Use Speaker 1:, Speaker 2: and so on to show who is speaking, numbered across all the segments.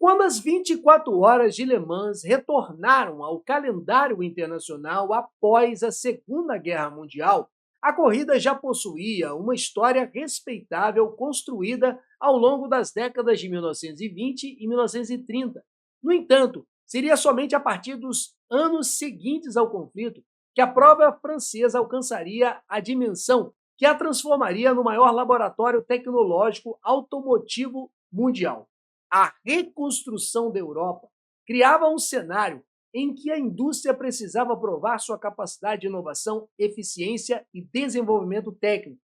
Speaker 1: Quando as 24 horas de Le Mans retornaram ao calendário internacional após a Segunda Guerra Mundial, a corrida já possuía uma história respeitável construída ao longo das décadas de 1920 e 1930. No entanto, seria somente a partir dos anos seguintes ao conflito que a prova francesa alcançaria a dimensão que a transformaria no maior laboratório tecnológico automotivo mundial. A reconstrução da Europa criava um cenário em que a indústria precisava provar sua capacidade de inovação, eficiência e desenvolvimento técnico.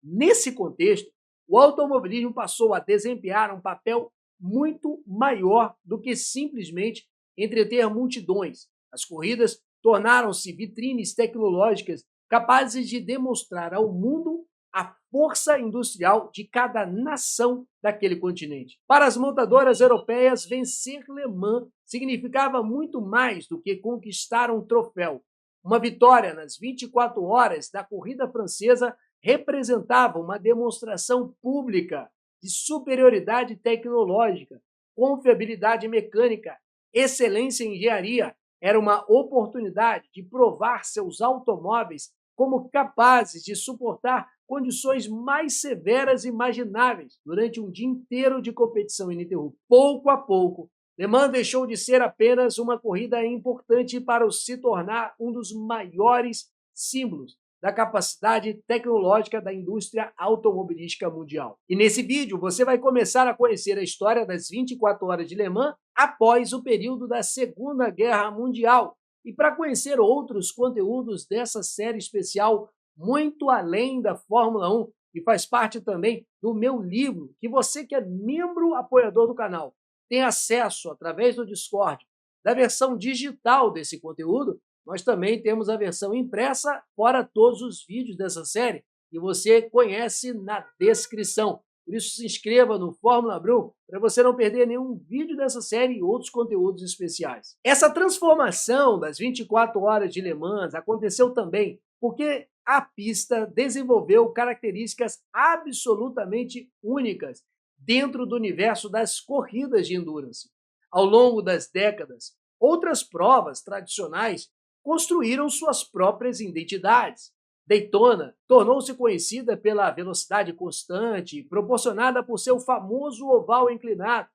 Speaker 1: Nesse contexto, o automobilismo passou a desempenhar um papel muito maior do que simplesmente entreter multidões. As corridas tornaram-se vitrines tecnológicas capazes de demonstrar ao mundo a força industrial de cada nação daquele continente. Para as montadoras europeias, vencer Le Mans significava muito mais do que conquistar um troféu. Uma vitória nas 24 horas da corrida francesa representava uma demonstração pública de superioridade tecnológica, confiabilidade mecânica, excelência em engenharia. Era uma oportunidade de provar seus automóveis como capazes de suportar condições mais severas imagináveis durante um dia inteiro de competição ininterrupta. Pouco a pouco, Le Mans deixou de ser apenas uma corrida importante para se tornar um dos maiores símbolos da capacidade tecnológica da indústria automobilística mundial. E nesse vídeo você vai começar a conhecer a história das 24 horas de Le Mans após o período da Segunda Guerra Mundial. E para conhecer outros conteúdos dessa série especial, muito além da Fórmula 1, que faz parte também do meu livro, que você que é membro apoiador do canal tem acesso através do Discord da versão digital desse conteúdo, nós também temos a versão impressa, fora todos os vídeos dessa série, que você conhece na descrição. Por isso, se inscreva no Fórmula Brum para você não perder nenhum vídeo dessa série e outros conteúdos especiais. Essa transformação das 24 horas de Le Mans aconteceu também porque a pista desenvolveu características absolutamente únicas dentro do universo das corridas de endurance. Ao longo das décadas, outras provas tradicionais construíram suas próprias identidades. Daytona tornou-se conhecida pela velocidade constante proporcionada por seu famoso oval inclinado.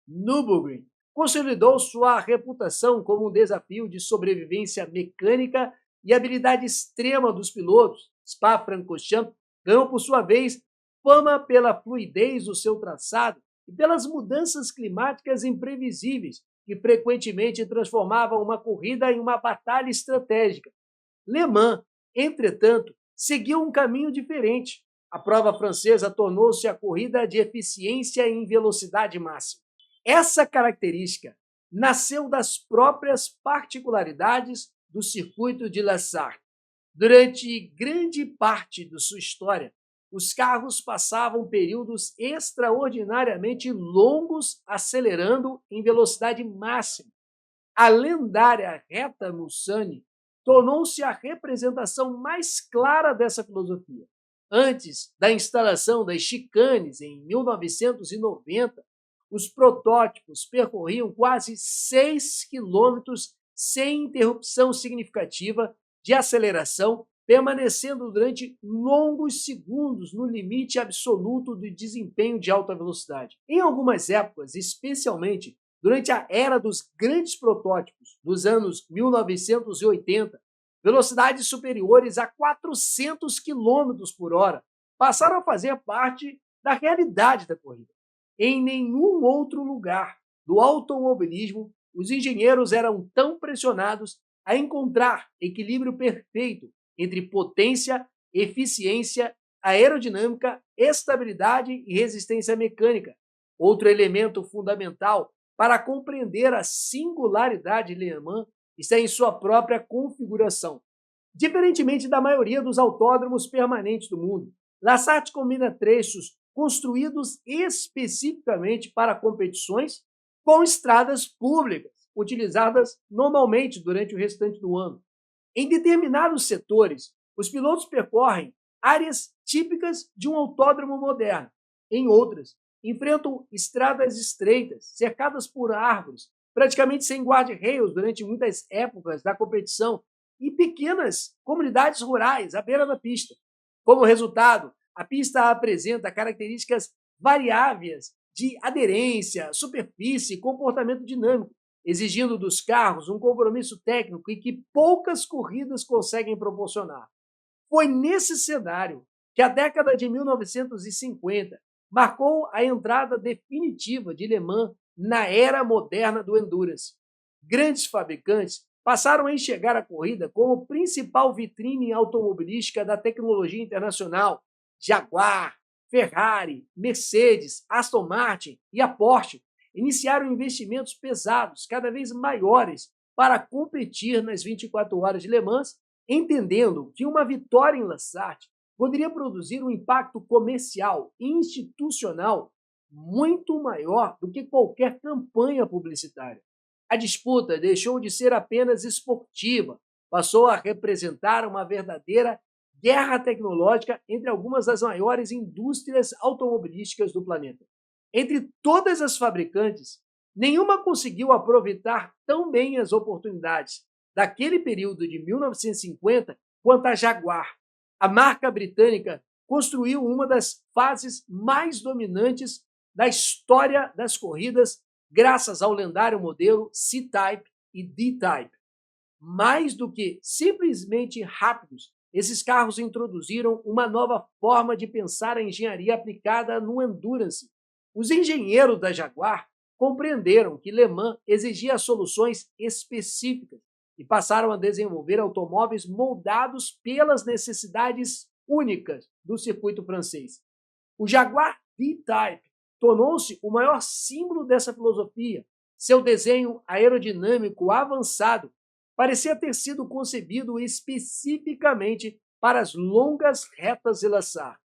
Speaker 1: Nürburgring consolidou sua reputação como um desafio de sobrevivência mecânica e habilidade extrema dos pilotos. Spa-Francorchamps ganhou, por sua vez, fama pela fluidez do seu traçado e pelas mudanças climáticas imprevisíveis, que frequentemente transformavam uma corrida em uma batalha estratégica. Le Mans, entretanto, seguiu um caminho diferente. A prova francesa tornou-se a corrida de eficiência em velocidade máxima. Essa característica nasceu das próprias particularidades do circuito de La Sarthe. Durante grande parte de sua história, os carros passavam períodos extraordinariamente longos acelerando em velocidade máxima. A lendária reta Mulsanne tornou-se a representação mais clara dessa filosofia. Antes da instalação das chicanes em 1990, os protótipos percorriam quase 6 quilômetros sem interrupção significativa de aceleração, permanecendo durante longos segundos no limite absoluto de desempenho de alta velocidade. Em algumas épocas, especialmente durante a era dos grandes protótipos dos anos 1980, velocidades superiores a 400 km por hora passaram a fazer parte da realidade da corrida. Em nenhum outro lugar do automobilismo, os engenheiros eram tão pressionados a encontrar equilíbrio perfeito entre potência, eficiência, aerodinâmica, estabilidade e resistência mecânica. Outro elemento fundamental para compreender a singularidade de Le Mans está em sua própria configuração. Diferentemente da maioria dos autódromos permanentes do mundo, La Sarthe combina trechos construídos especificamente para competições com estradas públicas, utilizadas normalmente durante o restante do ano. Em determinados setores, os pilotos percorrem áreas típicas de um autódromo moderno. Em outras, enfrentam estradas estreitas, cercadas por árvores, praticamente sem guarda-reios durante muitas épocas da competição, e pequenas comunidades rurais à beira da pista. Como resultado, a pista apresenta características variáveis de aderência, superfície e comportamento dinâmico, exigindo dos carros um compromisso técnico e que poucas corridas conseguem proporcionar. Foi nesse cenário que a década de 1950 marcou a entrada definitiva de Le Mans na era moderna do endurance. Grandes fabricantes passaram a enxergar a corrida como principal vitrine automobilística da tecnologia internacional. Jaguar, Ferrari, Mercedes, Aston Martin e a Porsche iniciaram investimentos pesados, cada vez maiores, para competir nas 24 horas de Le Mans, entendendo que uma vitória em La Sarthe poderia produzir um impacto comercial e institucional muito maior do que qualquer campanha publicitária. A disputa deixou de ser apenas esportiva, passou a representar uma verdadeira guerra tecnológica entre algumas das maiores indústrias automobilísticas do planeta. Entre todas as fabricantes, nenhuma conseguiu aproveitar tão bem as oportunidades daquele período de 1950 quanto a Jaguar. A marca britânica construiu uma das fases mais dominantes da história das corridas graças ao lendário modelo C-Type e D-Type. Mais do que simplesmente rápidos, esses carros introduziram uma nova forma de pensar a engenharia aplicada no endurance. Os engenheiros da Jaguar compreenderam que Le Mans exigia soluções específicas e passaram a desenvolver automóveis moldados pelas necessidades únicas do circuito francês. O Jaguar D-Type tornou-se o maior símbolo dessa filosofia. Seu desenho aerodinâmico avançado parecia ter sido concebido especificamente para as longas retas de La Sarthe.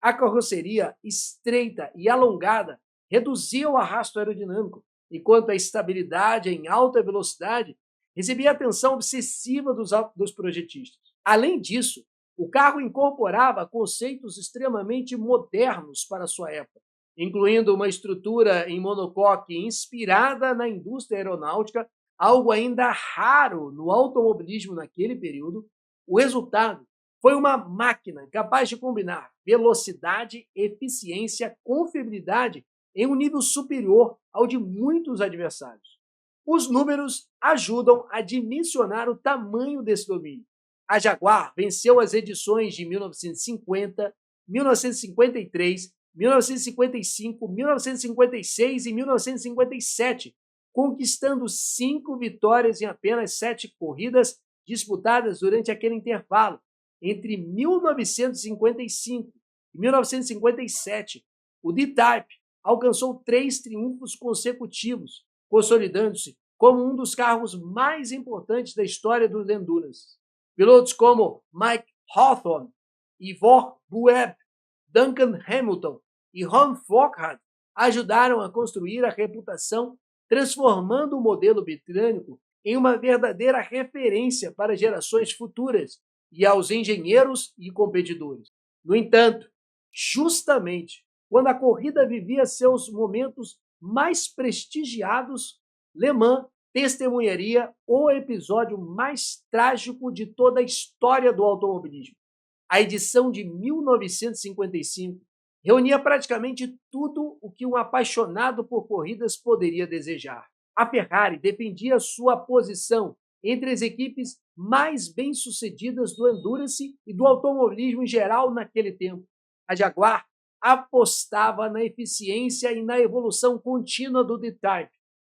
Speaker 1: A carroceria estreita e alongada reduzia o arrasto aerodinâmico, enquanto a estabilidade em alta velocidade recebia a atenção obsessiva dos projetistas. Além disso, o carro incorporava conceitos extremamente modernos para sua época, incluindo uma estrutura em monocoque inspirada na indústria aeronáutica, algo ainda raro no automobilismo naquele período. O resultado foi uma máquina capaz de combinar velocidade, eficiência, confiabilidade em um nível superior ao de muitos adversários. Os números ajudam a dimensionar o tamanho desse domínio. A Jaguar venceu as edições de 1950, 1953, 1955, 1956 e 1957, conquistando 5 vitórias em apenas 7 corridas disputadas durante aquele intervalo, entre 1955 e 1957. O D-Type alcançou 3 triunfos consecutivos, consolidando-se como um dos carros mais importantes da história do endurance. Pilotos como Mike Hawthorne, Ivor Bueb, Duncan Hamilton e Ron Flockhart ajudaram a construir a reputação, transformando o modelo britânico em uma verdadeira referência para gerações futuras e aos engenheiros e competidores. No entanto, justamente quando a corrida vivia seus momentos mais prestigiados, Le Mans testemunharia o episódio mais trágico de toda a história do automobilismo. A edição de 1955 reunia praticamente tudo o que um apaixonado por corridas poderia desejar. A Ferrari defendia sua posição entre as equipes mais bem-sucedidas do endurance e do automobilismo em geral naquele tempo. A Jaguar apostava na eficiência e na evolução contínua do D-Type.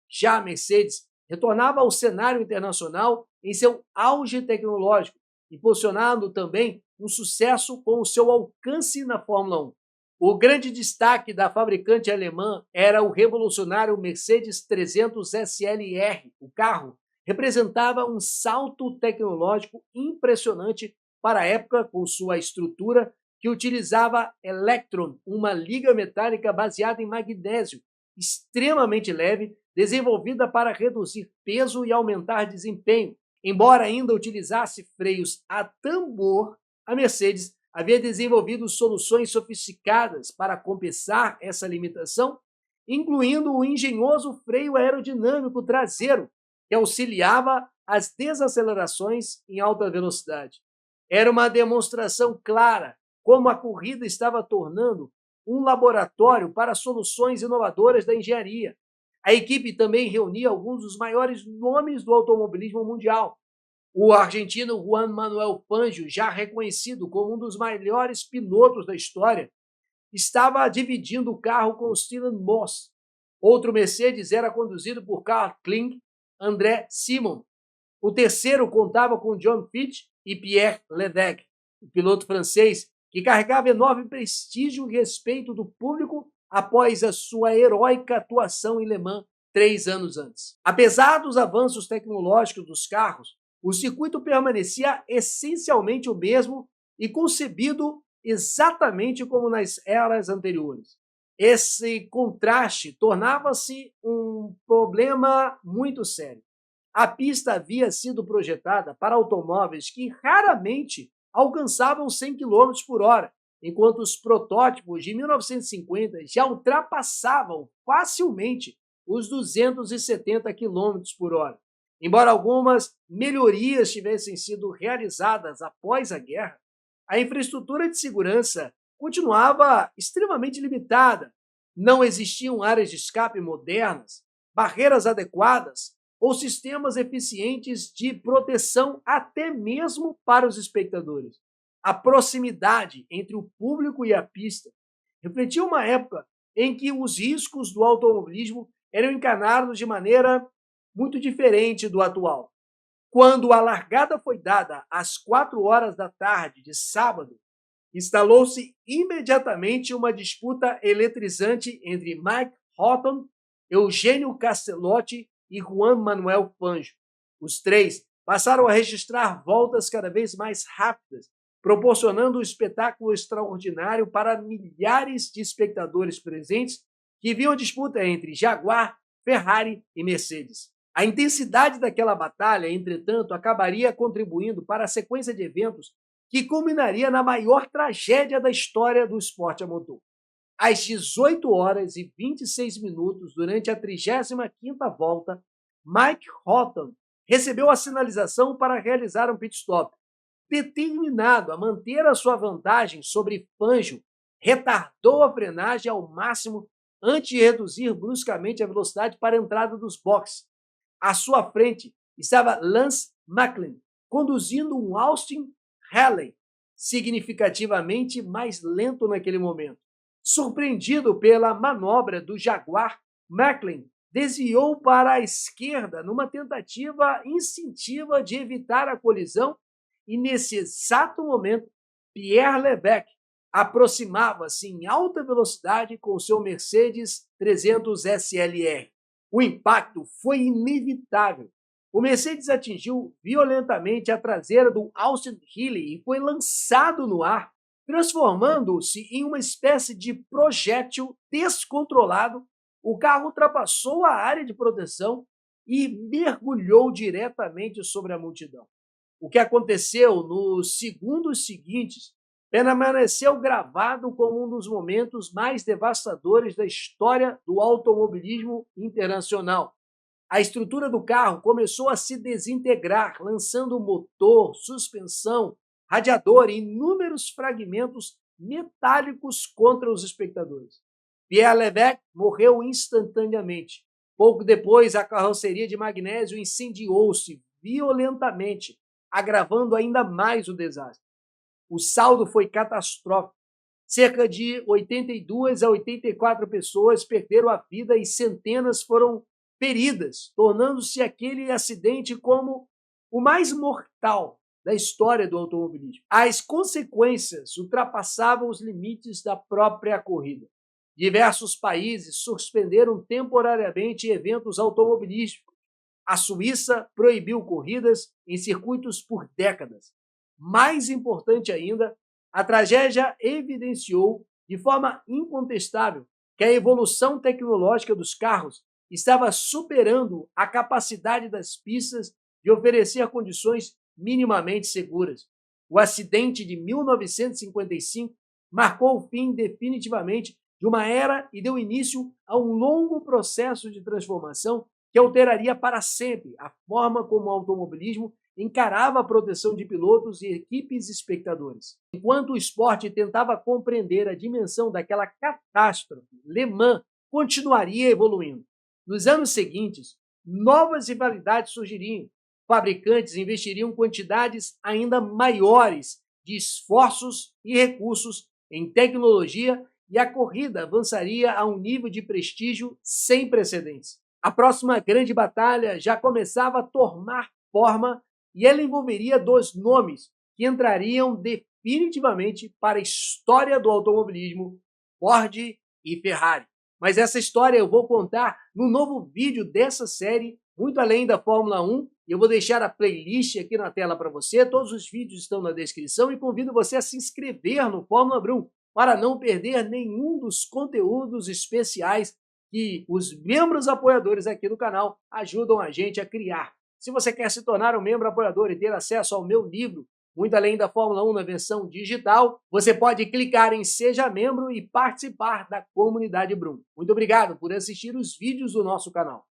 Speaker 1: Já a Mercedes retornava ao cenário internacional em seu auge tecnológico, impulsionando também um sucesso com o seu alcance na Fórmula 1. O grande destaque da fabricante alemã era o revolucionário Mercedes 300 SLR. O carro representava um salto tecnológico impressionante para a época, com sua estrutura que utilizava Electron, uma liga metálica baseada em magnésio, extremamente leve, desenvolvida para reduzir peso e aumentar desempenho. Embora ainda utilizasse freios a tambor, a Mercedes havia desenvolvido soluções sofisticadas para compensar essa limitação, incluindo o engenhoso freio aerodinâmico traseiro, que auxiliava as desacelerações em alta velocidade. Era uma demonstração clara como a corrida estava tornando um laboratório para soluções inovadoras da engenharia. A equipe também reunia alguns dos maiores nomes do automobilismo mundial. O argentino Juan Manuel Fangio, já reconhecido como um dos melhores pilotos da história, estava dividindo o carro com Stellan Moss. Outro Mercedes era conduzido por Carl Kling, André Simon. O terceiro contava com John Fitch e Pierre Levesque, o piloto francês, que carregava enorme prestígio e respeito do público após a sua heróica atuação em Le Mans 3 anos antes. Apesar dos avanços tecnológicos dos carros, o circuito permanecia essencialmente o mesmo e concebido exatamente como nas eras anteriores. Esse contraste tornava-se um problema muito sério. A pista havia sido projetada para automóveis que raramente alcançavam 100 km por hora, enquanto os protótipos de 1950 já ultrapassavam facilmente os 270 km por hora. Embora algumas melhorias tivessem sido realizadas após a guerra, a infraestrutura de segurança continuava extremamente limitada. Não existiam áreas de escape modernas, barreiras adequadas ou sistemas eficientes de proteção até mesmo para os espectadores. A proximidade entre o público e a pista refletia uma época em que os riscos do automobilismo eram encarados de maneira muito diferente do atual. Quando a largada foi dada às 4 horas da tarde de sábado, instalou-se imediatamente uma disputa eletrizante entre Mike Houghton, Eugênio Castellotti e Juan Manuel Fangio. Os três passaram a registrar voltas cada vez mais rápidas, proporcionando um espetáculo extraordinário para milhares de espectadores presentes que viam a disputa entre Jaguar, Ferrari e Mercedes. A intensidade daquela batalha, entretanto, acabaria contribuindo para a sequência de eventos que culminaria na maior tragédia da história do esporte a motor. Às 18 horas e 26 minutos, durante a 35ª volta, Mike Houghton recebeu a sinalização para realizar um pit stop. Determinado a manter a sua vantagem sobre Fangio, retardou a frenagem ao máximo antes de reduzir bruscamente a velocidade para a entrada dos boxes. À sua frente estava Lance Macklin, conduzindo um Austin Halley, significativamente mais lento naquele momento. Surpreendido pela manobra do Jaguar, Macklin desviou para a esquerda numa tentativa instintiva de evitar a colisão e, nesse exato momento, Pierre Levesque aproximava-se em alta velocidade com seu Mercedes 300 SLR. O impacto foi inevitável. O Mercedes atingiu violentamente a traseira do Austin Healey e foi lançado no ar, transformando-se em uma espécie de projétil descontrolado. O carro ultrapassou a área de proteção e mergulhou diretamente sobre a multidão. O que aconteceu nos segundos seguintes permaneceu gravado como um dos momentos mais devastadores da história do automobilismo internacional. A estrutura do carro começou a se desintegrar, lançando motor, suspensão, radiador e inúmeros fragmentos metálicos contra os espectadores. Pierre Levesque morreu instantaneamente. Pouco depois, a carroceria de magnésio incendiou-se violentamente, agravando ainda mais o desastre. O saldo foi catastrófico. Cerca de 82 a 84 pessoas perderam a vida e centenas foram feridas, tornando-se aquele acidente como o mais mortal da história do automobilismo. As consequências ultrapassavam os limites da própria corrida. Diversos países suspenderam temporariamente eventos automobilísticos. A Suíça proibiu corridas em circuitos por décadas. Mais importante ainda, a tragédia evidenciou de forma incontestável que a evolução tecnológica dos carros estava superando a capacidade das pistas de oferecer condições minimamente seguras. O acidente de 1955 marcou o fim definitivamente de uma era e deu início a um longo processo de transformação que alteraria para sempre a forma como o automobilismo encarava a proteção de pilotos e equipes espectadores. Enquanto o esporte tentava compreender a dimensão daquela catástrofe, Le Mans continuaria evoluindo. Nos anos seguintes, novas rivalidades surgiriam, fabricantes investiriam quantidades ainda maiores de esforços e recursos em tecnologia e a corrida avançaria a um nível de prestígio sem precedentes. A próxima grande batalha já começava a tomar forma e ela envolveria dois nomes que entrariam definitivamente para a história do automobilismo, Ford e Ferrari. Mas essa história eu vou contar no novo vídeo dessa série, Muito Além da Fórmula 1. Eu vou deixar a playlist aqui na tela para você, todos os vídeos estão na descrição e convido você a se inscrever no Fórmula Brum para não perder nenhum dos conteúdos especiais que os membros apoiadores aqui do canal ajudam a gente a criar. Se você quer se tornar um membro apoiador e ter acesso ao meu livro, Muito Além da Fórmula 1 na versão digital, você pode clicar em Seja Membro e participar da comunidade Brum. Muito obrigado por assistir os vídeos do nosso canal.